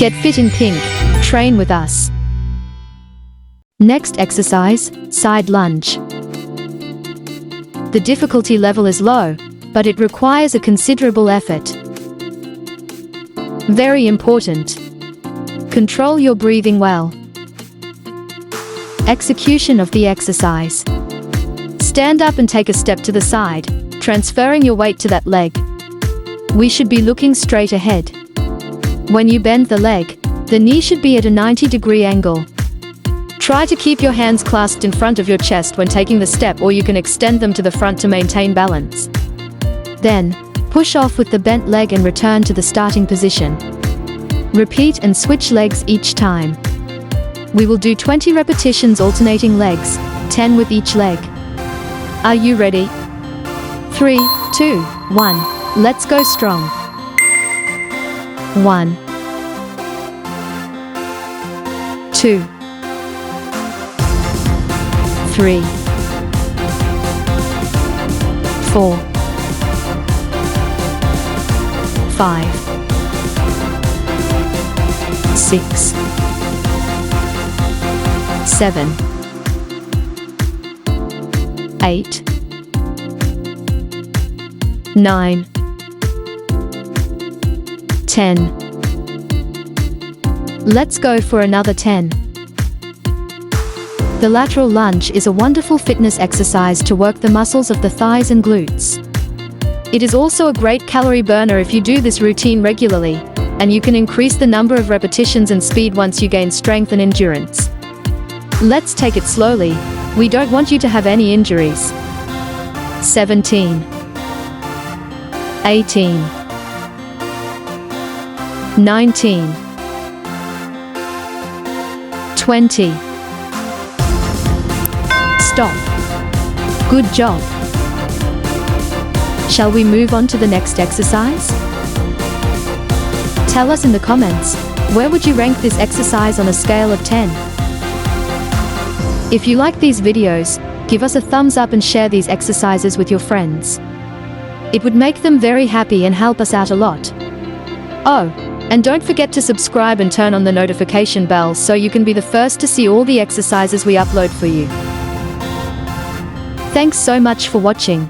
Get fit in pink. Train with us. Next exercise, side lunge. The difficulty level is low, but it requires a considerable effort. Very important. Control your breathing well. Execution of the exercise. Stand up and take a step to the side, transferring your weight to that leg. We should be looking straight ahead. When you bend the leg, the knee should be at a 90-degree angle. Try to keep your hands clasped in front of your chest when taking the step, or you can extend them to the front to maintain balance. Then, push off with the bent leg and return to the starting position. Repeat and switch legs each time. We will do 20 repetitions alternating legs, 10 with each leg. Are you ready? 3, 2, 1. Let's go strong. 1, 2, 3, 4, 5, 6, 7, 8, 9, 10. Let's go for another 10. The lateral lunge is a wonderful fitness exercise to work the muscles of the thighs and glutes. It is also a great calorie burner if you do this routine regularly, and you can increase the number of repetitions and speed once you gain strength and endurance. Let's take it slowly. We don't want you to have any injuries. 17, 18, 19, 20. Stop. Good job. Shall we move on to the next exercise? Tell us in the comments, where would you rank this exercise on a scale of 10? If you like these videos, give us a thumbs up and share these exercises with your friends. It would make them very happy and help us out a lot. Oh, and don't forget to subscribe and turn on the notification bell so you can be the first to see all the exercises we upload for you. Thanks so much for watching.